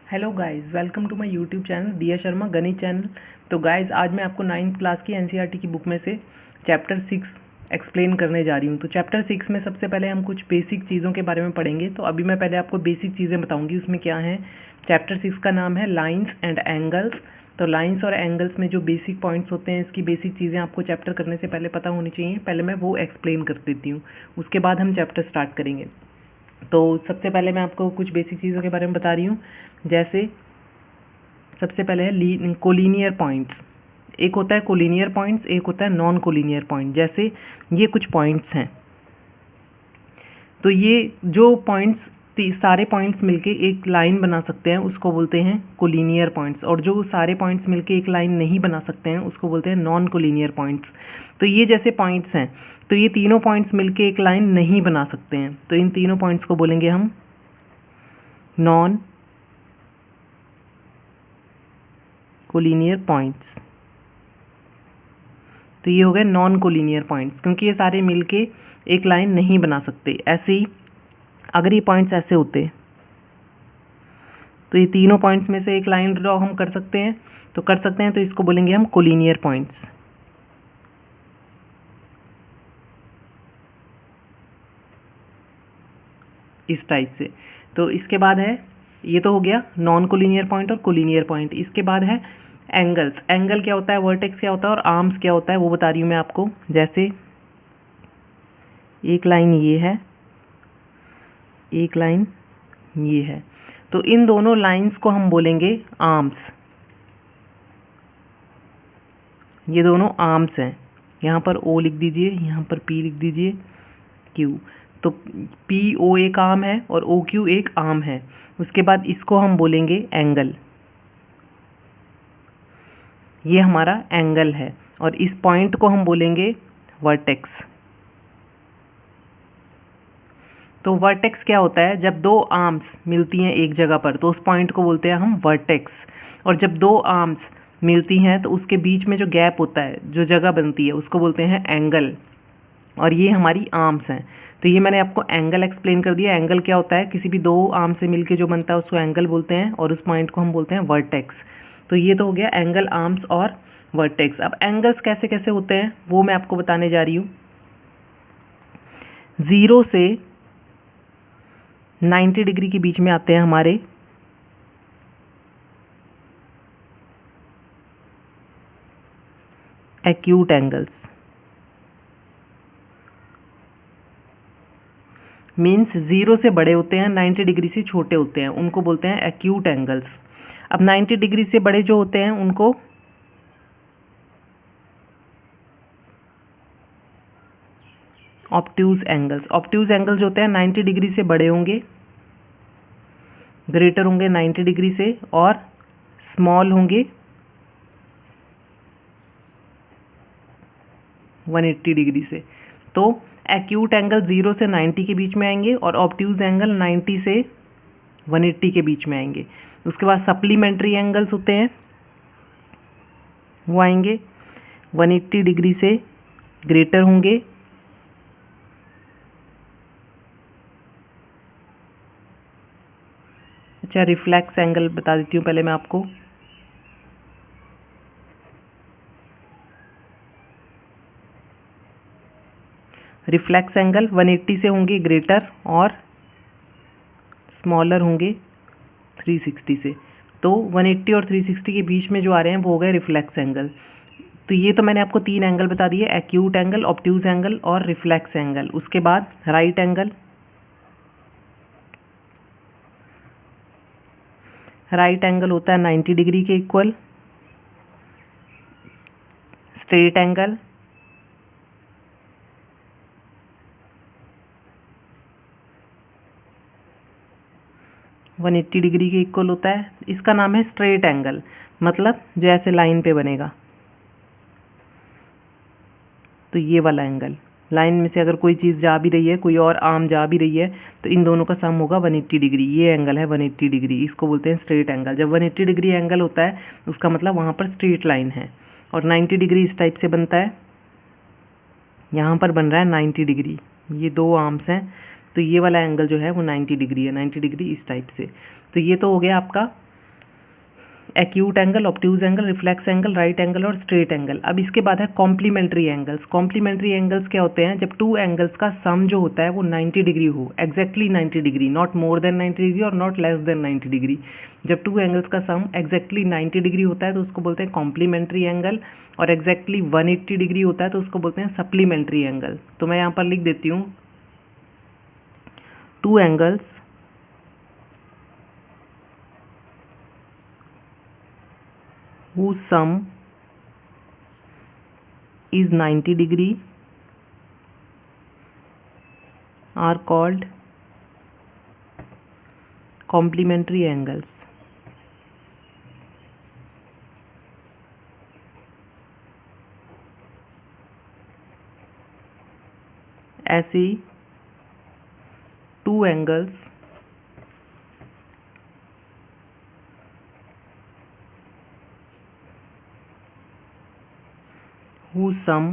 Hello guys, welcome to my YouTube channel Diya Sharma गणित channel. तो guys, आज मैं आपको 9th क्लास की एनसीईआरटी की बुक में से चैप्टर 6 एक्सप्लेन करने जा रही हूँ। तो चैप्टर 6 में सबसे पहले हम कुछ बेसिक चीज़ों के बारे में पढ़ेंगे। तो अभी मैं पहले आपको बेसिक चीज़ें बताऊँगी उसमें क्या है। चैप्टर 6 का नाम है लाइन्स एंड एंगल्स। तो लाइन्स और एंगल्स में जो बेसिक पॉइंट्स होते हैं, इसकी बेसिक चीज़ें आपको चैप्टर करने से पहले पता होनी चाहिए। पहले मैं वो एक्सप्लेन कर देती हूँ, उसके बाद हम चैप्टर स्टार्ट करेंगे। तो सबसे पहले मैं आपको कुछ बेसिक चीज़ों के बारे में बता रही हूँ। जैसे सबसे पहले है कोलिनियर पॉइंट्स। एक होता है कोलिनियर पॉइंट्स, एक होता है नॉन कोलिनियर पॉइंट। जैसे ये कुछ पॉइंट्स हैं, तो ये जो पॉइंट्स सारे पॉइंट्स मिलके एक लाइन बना सकते हैं उसको बोलते हैं कोलिनियर पॉइंट्स, और जो सारे पॉइंट्स मिलके एक लाइन नहीं बना सकते हैं उसको बोलते हैं नॉन कोलिनियर पॉइंट्स। तो ये जैसे पॉइंट्स हैं, तो ये तीनों पॉइंट्स मिलके एक लाइन नहीं बना सकते हैं, तो इन तीनों पॉइंट्स को बोलेंगे हम नॉन कोलिनियर पॉइंट्स। तो ये हो गए नॉन कोलिनियर पॉइंट्स, क्योंकि ये सारे मिलके एक लाइन नहीं बना सकते। ऐसे ही अगर ये पॉइंट्स ऐसे होते तो ये तीनों पॉइंट्स में से एक लाइन ड्रॉ हम कर सकते हैं, तो इसको बोलेंगे हम कोलिनियर पॉइंट्स। इस टाइप से। तो इसके बाद है, ये तो हो गया नॉन कोलिनियर पॉइंट और कोलिनियर पॉइंट। इसके बाद है एंगल्स। एंगल क्या होता है, वर्टेक्स क्या होता है और आर्म्स क्या होता है, वो बता रही हूँ मैं आपको। जैसे एक लाइन ये है, एक लाइन ये है, तो इन दोनों लाइंस को हम बोलेंगे आर्म्स। ये दोनों आर्म्स हैं। यहाँ पर ओ लिख दीजिए, यहाँ पर पी लिख दीजिए, क्यू। तो पी ओ एक आर्म है और ओ क्यू एक आर्म है। उसके बाद इसको हम बोलेंगे एंगल। ये हमारा एंगल है, और इस पॉइंट को हम बोलेंगे वर्टेक्स। तो वर्टेक्स क्या होता है, जब दो आर्म्स मिलती हैं एक जगह पर तो उस पॉइंट को बोलते हैं हम वर्टेक्स। और जब दो आर्म्स मिलती हैं तो उसके बीच में जो गैप होता है, जो जगह बनती है, उसको बोलते हैं एंगल। और ये हमारी आर्म्स हैं। तो ये मैंने आपको एंगल एक्सप्लेन कर दिया। एंगल क्या होता है, किसी भी दो आर्म से मिलके जो बनता है उसको एंगल बोलते हैं, और उस पॉइंट को हम बोलते हैं वर्टेक्स। तो ये तो हो गया एंगल, आर्म्स और वर्टेक्स। अब एंगल्स कैसे कैसे होते हैं वो मैं आपको बताने जा रही हूँ। 0 से 90 डिग्री के बीच में आते हैं हमारे एक्यूट एंगल्स। मीन्स 0 से बड़े होते हैं, 90 डिग्री से छोटे होते हैं, उनको बोलते हैं एक्यूट एंगल्स। अब 90 डिग्री से बड़े जो होते हैं उनको ऑब्ट्यूज एंगल्स। ऑब्ट्यूज एंगल जो होते हैं 90 डिग्री से बड़े होंगे, ग्रेटर होंगे 90 डिग्री से, और स्मॉल होंगे 180 डिग्री से। तो एक्यूट एंगल 0 से 90 के बीच में आएंगे, और ऑब्ट्यूज एंगल 90 से 180 के बीच में आएंगे। उसके बाद सप्लीमेंट्री एंगल्स होते हैं, वो आएंगे 180 डिग्री से ग्रेटर होंगे, अच्छा, रिफ्लेक्स एंगल बता देती हूँ पहले मैं आपको। रिफ्लेक्स एंगल 180 से होंगे ग्रेटर, और स्मॉलर होंगे 360 से। तो 180 और 360 के बीच में जो आ रहे हैं वो हो गए रिफ्लेक्स एंगल। तो ये तो मैंने आपको 3 एंगल बता दिए, एक्यूट एंगल, ऑब्ट्यूज एंगल और रिफ्लेक्स एंगल। उसके बाद राइट एंगल। राइट एंगल होता है 90 डिग्री के equal. Straight angle, one 180 degree के इक्वल होता है। इसका नाम है स्ट्रेट एंगल, मतलब जो ऐसे लाइन पे बनेगा। तो ये वाला एंगल, लाइन में से अगर कोई चीज़ जा भी रही है, कोई और आर्म जा भी रही है, तो इन दोनों का सम होगा 180 डिग्री। ये एंगल है 180 डिग्री, इसको बोलते हैं स्ट्रेट एंगल। जब 180 डिग्री एंगल होता है उसका मतलब वहाँ पर स्ट्रेट लाइन है। और 90 डिग्री इस टाइप से बनता है, यहाँ पर बन रहा है 90 डिग्री, ये दो आर्म्स हैं, तो ये वाला एंगल जो है वो 90 डिग्री है। 90 डिग्री इस टाइप से। तो ये तो हो गया आपका acute angle, obtuse angle, reflex angle, right angle और स्ट्रेट एंगल। अब इसके बाद है कॉम्प्लीमेंट्री एंगल्स। कॉम्प्लीमेंट्री एंगल्स क्या होते हैं? जब टू एंगल्स का सम जो होता है वो 90 डिग्री हो, exactly 90 degree, not more than 90 degree और नॉट लेस देन 90 डिग्री। जब टू एंगल्स का सम एग्जैक्टली 90 डिग्री होता है तो उसको बोलते हैं कॉम्प्लीमेंट्री एंगल, और एग्जैक्टली 180 डिग्री होता है तो उसको बोलते हैं सप्लीमेंट्री एंगल। तो मैं यहाँ पर लिख देती हूँ, two angles whose sum is 90 degree are called complementary angles। ऐसे two angles whose sum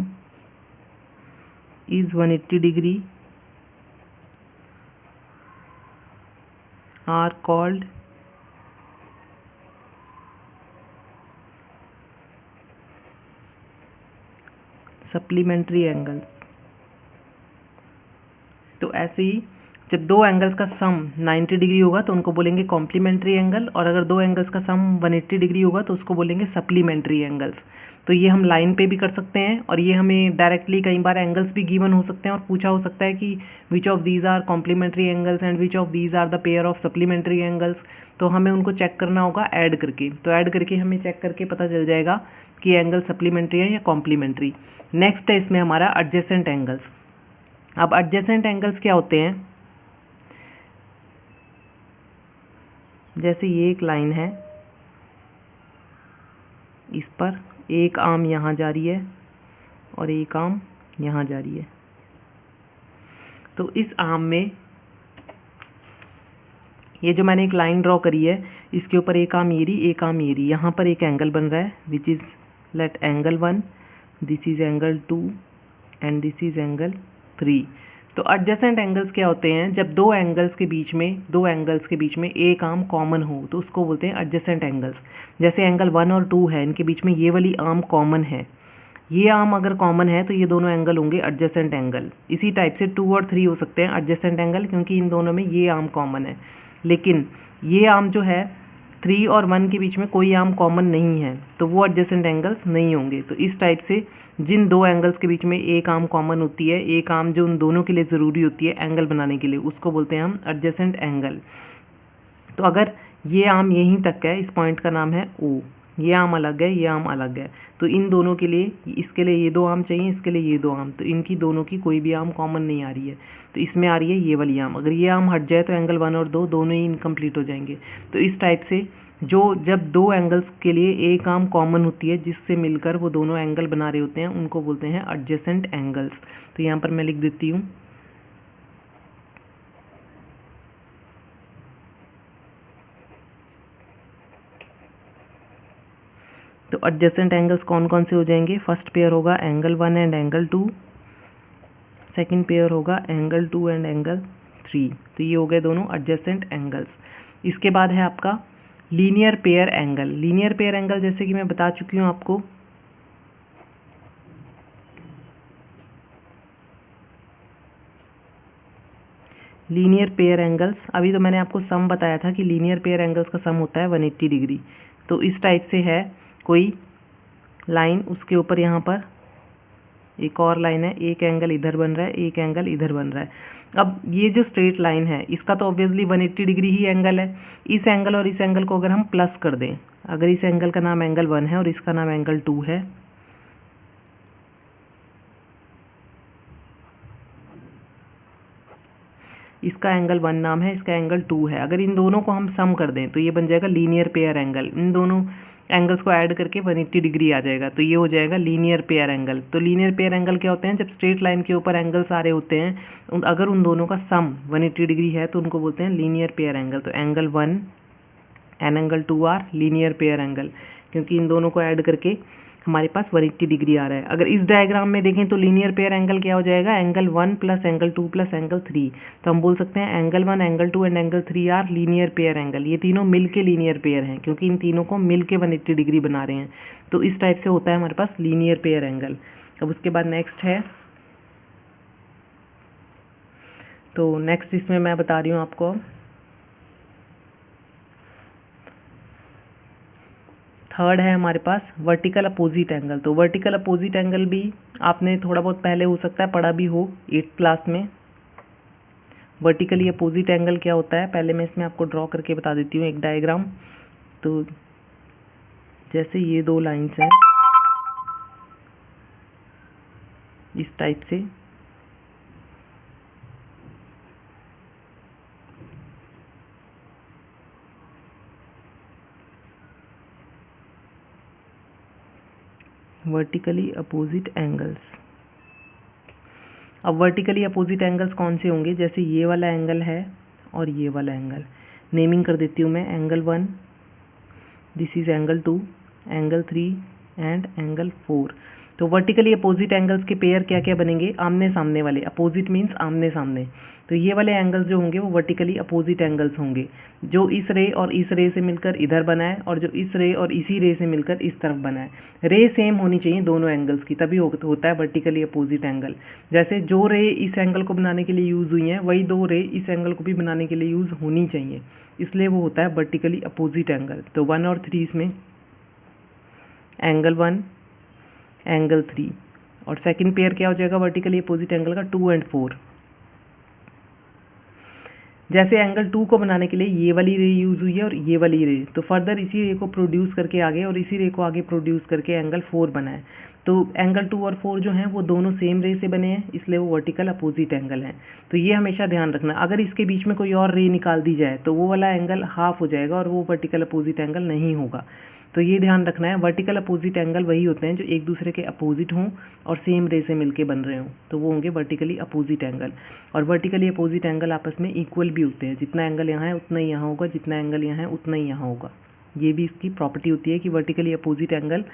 is 180 degree are called supplementary angles। तो ऐसे ही जब दो एंगल्स का सम 90 डिग्री होगा तो उनको बोलेंगे कॉम्प्लीमेंट्री एंगल, और अगर दो एंगल्स का सम 180 डिग्री होगा तो उसको बोलेंगे सप्लीमेंट्री एंगल्स। तो ये हम लाइन पे भी कर सकते हैं, और ये हमें डायरेक्टली कई बार एंगल्स भी गिवन हो सकते हैं और पूछा हो सकता है कि which of these are complementary angles and which of these are the pair of supplementary angles. तो हमें उनको चेक करना होगा ऐड करके। तो ऐड करके हमें चेक करके पता चल जाएगा कि एंगल सप्लीमेंट्री है या कॉम्प्लीमेंट्री। नेक्स्ट है इसमें हमारा एडजेसेंट एंगल्स। अब एडजेसेंट एंगल्स क्या होते हैं? जैसे ये एक लाइन है, इस पर एक आर्म यहाँ जा रही है और एक आर्म यहाँ जा रही है। तो इस आर्म में ये जो मैंने एक लाइन ड्रॉ करी है, इसके ऊपर एक आर्म ये रही, एक आर्म ये रही। यहाँ पर एक एंगल बन रहा है which is let angle 1, this is angle 2 and this is angle 3। तो एडजेसेंट एंगल्स क्या होते हैं? जब दो एंगल्स के बीच में एक आर्म कॉमन हो तो उसको बोलते हैं एडजेसेंट एंगल्स। जैसे एंगल 1 और 2 है, इनके बीच में ये वाली आर्म कॉमन है, ये आर्म अगर कॉमन है तो ये दोनों एंगल होंगे एडजेसेंट एंगल। इसी टाइप से 2 और 3 हो सकते हैं एडजेसेंट एंगल, क्योंकि इन दोनों में ये आर्म कॉमन है। लेकिन ये आर्म जो है 3 और 1 के बीच में कोई आर्म कॉमन नहीं है, तो वो एडजेसेंट एंगल्स नहीं होंगे। तो इस टाइप से जिन दो एंगल्स के बीच में एक आर्म कॉमन होती है, एक आर्म जो उन दोनों के लिए ज़रूरी होती है एंगल बनाने के लिए, उसको बोलते हैं हम एडजेसेंट एंगल। तो अगर ये आर्म यहीं तक है, इस पॉइंट का नाम है O, ये आर्म अलग है, ये आर्म अलग है, तो इन दोनों के लिए, इसके लिए ये दो आर्म चाहिए, इसके लिए ये दो आर्म, तो इनकी दोनों की कोई भी आर्म कॉमन नहीं आ रही है। तो इसमें आ रही है ये वाली आर्म। अगर ये आर्म हट जाए तो एंगल 1 और 2 दोनों ही इनकम्प्लीट हो जाएंगे। तो इस टाइप से जब दो एंगल्स के लिए एक आर्म कॉमन होती है जिससे मिलकर वो दोनों एंगल बना रहे होते हैं, उनको बोलते हैं एडजेसेंट एंगल्स। तो यहाँ पर मैं लिख देती हूँ, तो एडजेसेंट एंगल्स कौन कौन से हो जाएंगे? फर्स्ट पेयर होगा angle 1 and angle 2, second pair होगा एंगल 2 एंड एंगल 3। तो ये हो गए दोनों एडजेसेंट एंगल्स। इसके बाद है आपका linear pair angle. Linear pair angle जैसे कि मैं बता चुकी हूँ आपको, लीनियर पेयर एंगल्स, अभी तो मैंने आपको सम बताया था कि लीनियर पेयर एंगल्स का सम होता है 180 डिग्री। तो इस टाइप से है कोई लाइन, उसके ऊपर यहाँ पर एक और लाइन है, एक एंगल इधर बन रहा है, एक एंगल इधर बन रहा है। अब ये जो स्ट्रेट लाइन है इसका तो ऑब्वियसली 180 डिग्री ही एंगल है। इस एंगल और इस एंगल को अगर हम प्लस कर दें, अगर इस एंगल का नाम एंगल 1 है और इसका नाम एंगल 2 है, इसका एंगल 1 नाम है, इसका एंगल 2 है, अगर इन दोनों को हम सम कर दें तो ये बन जाएगा लीनियर पेयर एंगल। इन दोनों एंगल्स को ऐड करके 180 डिग्री आ जाएगा, तो ये हो जाएगा लीनियर पेयर एंगल। तो लीनियर पेयर एंगल क्या होते हैं? जब स्ट्रेट लाइन के ऊपर एंगल्स आ रहे होते हैं, अगर उन दोनों का सम 180 डिग्री है तो उनको बोलते हैं लीनियर पेयर एंगल। तो angle 1 and angle 2 are linear pair angle, क्योंकि इन दोनों को ऐड करके हमारे पास 180 डिग्री आ रहा है। अगर इस डायग्राम में देखें तो लीनियर पेयर एंगल क्या हो जाएगा, angle 1 plus angle 2 plus angle 3। तो हम बोल सकते हैं angle 1 angle 2 and angle 3 are linear pair angle. ये तीनों मिल के लीनियर पेयर हैं क्योंकि इन तीनों को मिल के 180 डिग्री बना रहे हैं। तो इस टाइप से होता है हमारे पास लीनियर पेयर एंगल। अब उसके बाद नेक्स्ट है, तो नेक्स्ट इसमें मैं बता रही हूँ आपको, थर्ड है हमारे पास वर्टिकल अपोजिट एंगल। तो वर्टिकल अपोजिट एंगल भी आपने थोड़ा बहुत पहले हो सकता है पढ़ा भी हो 8th क्लास में। वर्टिकली अपोजिट एंगल क्या होता है, पहले मैं इसमें आपको ड्रॉ करके बता देती हूँ एक डायग्राम। तो जैसे ये दो लाइंस हैं इस टाइप से, वर्टिकली अपोजिट एंगल्स। अब वर्टिकली अपोजिट एंगल्स कौन से होंगे, जैसे ये वाला एंगल है और ये वाला एंगल। नेमिंग कर देती हूँ मैं, angle 1, this is angle 2, angle 3 and angle 4। तो वर्टिकली अपोजिट एंगल्स के पेयर क्या क्या बनेंगे, आमने सामने वाले। अपोजिट मीन्स आमने सामने। तो ये वाले एंगल्स जो होंगे वो वर्टिकली अपोजिट एंगल्स होंगे, जो इस रे और इस रे से मिलकर इधर बना है और जो इस रे और इसी रे से मिलकर इस तरफ बना है। रे सेम होनी चाहिए दोनों एंगल्स की, तभी होता है वर्टिकली अपोजिट एंगल। जैसे जो रे इस एंगल को बनाने के लिए यूज़ हुई हैं वही दो रे इस एंगल को भी बनाने के लिए यूज़ होनी चाहिए, इसलिए वो होता है वर्टिकली अपोजिट एंगल। तो 1 और 3 इसमें एंगल 1 एंगल 3, और सेकंड पेयर क्या हो जाएगा वर्टिकली अपोजिट एंगल का, 2 एंड 4। जैसे एंगल 2 को बनाने के लिए ये वाली रे यूज़ हुई है और ये वाली रे, तो फर्दर इसी रे को प्रोड्यूस करके आगे और इसी रे को आगे प्रोड्यूस करके एंगल 4 बना है। तो एंगल 2 और 4 जो हैं वो दोनों सेम रे से बने हैं, इसलिए वो वर्टिकल अपोजिट एंगल हैं। तो ये हमेशा ध्यान रखना, अगर इसके बीच में कोई और रे निकाल दी जाए तो वो वाला एंगल हाफ हो जाएगा और वो वर्टिकल अपोजिट एंगल नहीं होगा। तो ये ध्यान रखना है, वर्टिकल अपोजिट एंगल वही होते हैं जो एक दूसरे के अपोजिट हों और सेम रे से मिलके बन रहे हों, तो वो होंगे वर्टिकली अपोजिट एंगल। और वर्टिकली अपोजिट एंगल आपस में इक्वल भी होते हैं, जितना एंगल यहाँ है उतना ही यहाँ होगा, जितना एंगल यहाँ है उतना ही यहाँ होगा। ये भी इसकी प्रॉपर्टी होती है कि वर्टिकली अपोजिट एंगल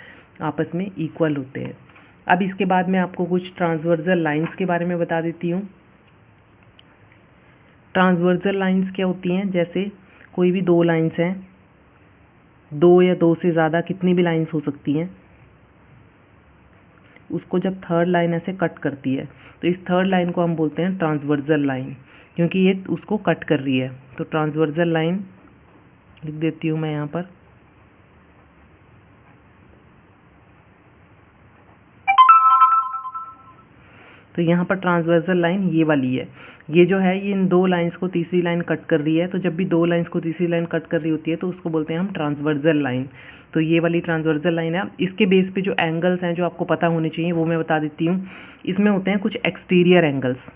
आपस में इक्वल होते हैं। अब इसके बाद मैं आपको कुछ ट्रांसवर्सल लाइंस के बारे में बता देती हूँ। ट्रांसवर्सल लाइंस क्या होती हैं, जैसे कोई भी दो लाइंस हैं, दो या दो से ज़्यादा कितनी भी लाइंस हो सकती हैं, उसको जब थर्ड लाइन ऐसे कट करती है तो इस थर्ड लाइन को हम बोलते हैं ट्रांसवर्सल लाइन, क्योंकि ये उसको कट कर रही है। तो ट्रांसवर्सल लाइन लिख देती हूँ मैं यहाँ पर। तो यहाँ पर ट्रांसवर्सल लाइन ये वाली है, ये जो है ये इन दो लाइंस को तीसरी लाइन कट कर रही है। तो जब भी दो लाइंस को तीसरी लाइन कट कर रही होती है तो उसको बोलते हैं हम ट्रांसवर्सल लाइन। तो ये वाली ट्रांसवर्सल लाइन है। इसके बेस पे जो एंगल्स हैं जो आपको पता होने चाहिए वो मैं बता देती हूँ। इसमें होते हैं कुछ एक्सटीरियर एंगल्स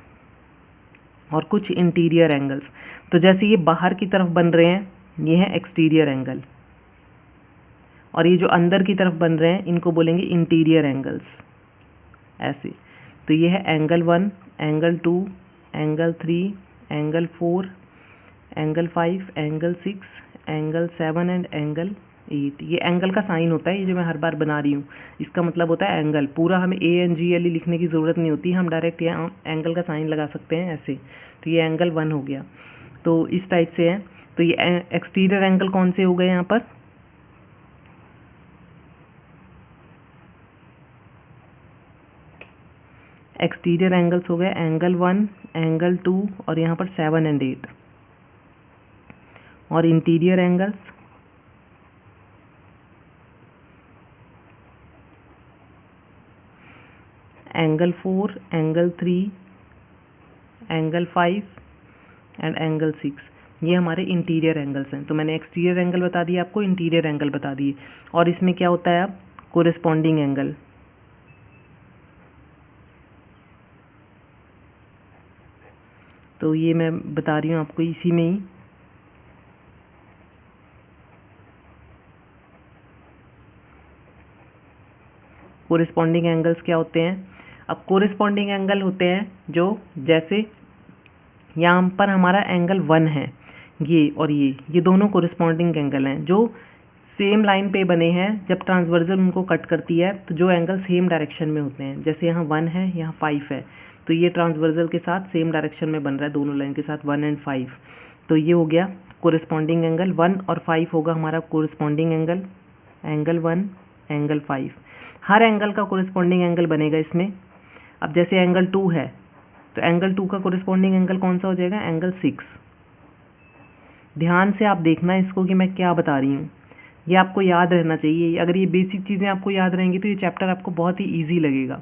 और कुछ इंटीरियर एंगल्स। तो जैसे ये बाहर की तरफ बन रहे हैं ये है एक्सटीरियर एंगल, और ये जो अंदर की तरफ बन रहे हैं इनको बोलेंगे इंटीरियर एंगल्स, ऐसे। तो ये है angle 1, angle 2, angle 3, angle 4, angle 5, angle 6, angle 7 and angle 8। ये एंगल का साइन होता है, ये जो मैं हर बार बना रही हूँ इसका मतलब होता है एंगल। पूरा हमें ANGLE लिखने की ज़रूरत नहीं होती, हम डायरेक्ट यहाँ एंगल का साइन लगा सकते हैं ऐसे। तो ये एंगल 1 हो गया, तो इस टाइप से है। तो ये एक्सटीरियर एंगल कौन से हो गए यहाँ पर, एक्सटीरियर एंगल्स हो गए एंगल 1, एंगल 2 और यहाँ पर 7 एंड 8। और interior angles angle 4, angle 3, angle 5 and angle 6। ये हमारे इंटीरियर एंगल्स हैं। तो मैंने एक्सटीरियर एंगल बता दिया आपको, इंटीरियर एंगल बता दिए। और इसमें क्या होता है अब, कोरेस्पॉन्डिंग एंगल। तो ये मैं बता रही हूँ आपको इसी में ही। कोरेस्पॉन्डिंग एंगल्स क्या होते हैं, अब कोरेस्पॉन्डिंग एंगल होते हैं जो, जैसे यहाँ पर हमारा एंगल 1 है, ये और ये दोनों कोरेस्पॉन्डिंग एंगल हैं जो सेम लाइन पे बने हैं, जब ट्रांसवर्जल उनको कट करती है तो जो एंगल सेम डायरेक्शन में होते हैं, जैसे यहाँ 1 है यहाँ 5 है, तो ये ट्रांसवर्जल के साथ सेम डायरेक्शन में बन रहा है, दोनों लाइन के साथ 1 और 5। तो ये हो गया कोरिस्पॉन्डिंग एंगल। 1 और 5 होगा हमारा कोरिस्पॉन्डिंग एंगल, एंगल 1 एंगल 5। हर एंगल का कोरिस्पॉन्डिंग एंगल बनेगा इसमें। अब जैसे एंगल 2 है तो एंगल 2 का कोरिस्पॉन्डिंग एंगल कौन सा हो जाएगा, एंगल 6। ध्यान से आप देखना इसको कि मैं क्या बता रही हूँ, ये आपको याद रहना चाहिए। अगर ये बेसिक चीज़ें आपको याद रहेंगी तो ये चैप्टर आपको बहुत ही ईजी लगेगा।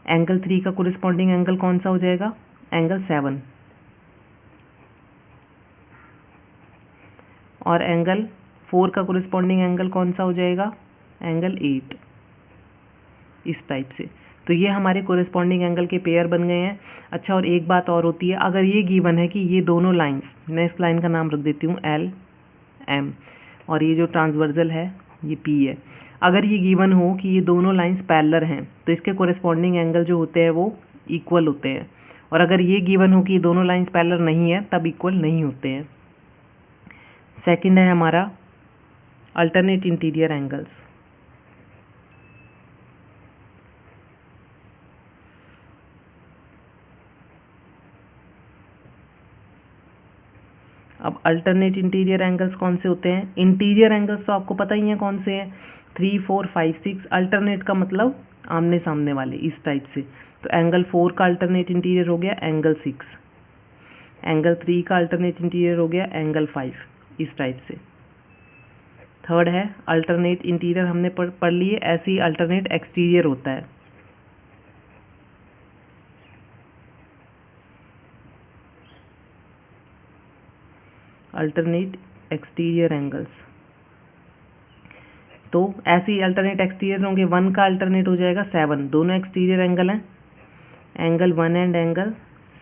एंगल 3 का कोरिस्पॉन्डिंग एंगल कौन सा हो जाएगा, एंगल 7। और एंगल 4 का कोरिस्पॉन्डिंग एंगल कौन सा हो जाएगा, एंगल 8। इस टाइप से। तो ये हमारे कोरिस्पॉन्डिंग एंगल के पेयर बन गए हैं। अच्छा, और एक बात और होती है, अगर ये गिवन है कि ये दोनों लाइंस, मैं इस लाइन का नाम रख देती हूँ एल एम, और ये जो ट्रांसवर्जल है ये पी है, अगर ये गिवन हो कि ये दोनों लाइंस पैरेलल हैं तो इसके कोरिस्पॉन्डिंग एंगल जो होते हैं वो इक्वल होते हैं। और अगर ये गिवन हो कि ये दोनों लाइंस पैरेलल नहीं है तब इक्वल नहीं होते हैं। सेकंड है हमारा अल्टरनेट इंटीरियर एंगल्स। अब अल्टरनेट इंटीरियर एंगल्स कौन से होते हैं, इंटीरियर एंगल्स तो आपको पता ही है कौन से हैं, 3, 4, 5, 6। अल्टरनेट का मतलब आमने सामने वाले, इस टाइप से। तो एंगल 4 का अल्टरनेट इंटीरियर हो गया एंगल 6, एंगल 3 का अल्टरनेट इंटीरियर हो गया एंगल 5, इस टाइप से। थर्ड है अल्टरनेट इंटीरियर, हमने पढ़ लिए। ऐसे ही अल्टरनेट एक्सटीरियर होता है। अल्टरनेट एक्सटीरियर एंगल्स, तो ऐसे ही अल्टरनेट एक्सटीरियर होंगे। 1 का अल्टरनेट हो जाएगा 7, दोनों एक्सटीरियर एंगल हैं, एंगल 1 एंड एंगल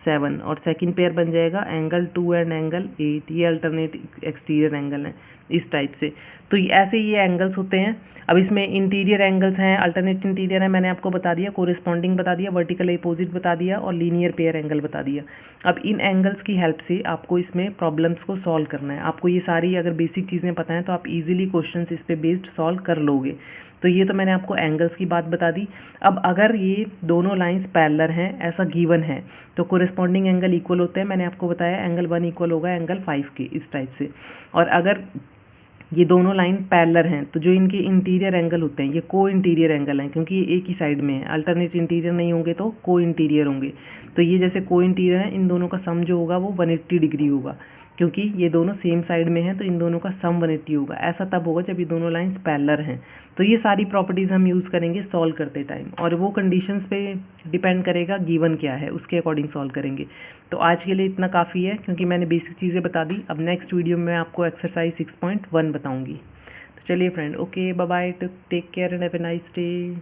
7। और सेकंड पेयर बन जाएगा एंगल 2 एंड एंगल 8, ये अल्टरनेट एक्सटीरियर एंगल हैं, इस टाइप से। तो ऐसे ये एंगल्स होते हैं। अब इसमें इंटीरियर एंगल्स हैं, अल्टरनेट इंटीरियर है, मैंने आपको बता दिया, कोरिस्पॉन्डिंग बता दिया, वर्टिकल अपोजिट बता दिया, और लीनियर पेयर एंगल बता दिया। अब इन एंगल्स की हेल्प से आपको इसमें प्रॉब्लम्स को सॉल्व करना है। आपको ये सारी अगर बेसिक चीज़ें पता हैं तो आप इजीली क्वेश्चंस इस पे बेस्ड सॉल्व कर लोगे। तो ये तो मैंने आपको एंगल्स की बात बता दी। अब अगर ये दोनों लाइंस पैरेलल हैं, ऐसा गिवन है, तो कोरिस्पॉन्डिंग एंगल इक्वल होते हैं। मैंने आपको बताया एंगल 1 इक्वल होगा एंगल 5 के, इस टाइप से। और अगर ये दोनों लाइन पैरेलल हैं तो जो इनके इंटीरियर एंगल होते हैं ये को इंटीरियर एंगल हैं, क्योंकि ये एक ही साइड में है। अल्टरनेट इंटीरियर नहीं होंगे तो को इंटीरियर होंगे। तो ये जैसे को इंटीरियर है, इन दोनों का सम जो होगा वो 180 डिग्री होगा, क्योंकि ये दोनों सेम साइड में हैं तो इन दोनों का सम 180 होगा। ऐसा तब होगा जब ये दोनों लाइंस पैरेलल हैं। तो ये सारी प्रॉपर्टीज़ हम यूज़ करेंगे सॉल्व करते टाइम, और वो कंडीशंस पे डिपेंड करेगा गिवन क्या है, उसके अकॉर्डिंग सॉल्व करेंगे। तो आज के लिए इतना काफ़ी है, क्योंकि मैंने बेसिक चीज़ें बता दी। अब नेक्स्ट वीडियो में मैं आपको एक्सरसाइज 6.1 बताऊँगी। तो चलिए friend, okay, bye bye, take care and have a nice day.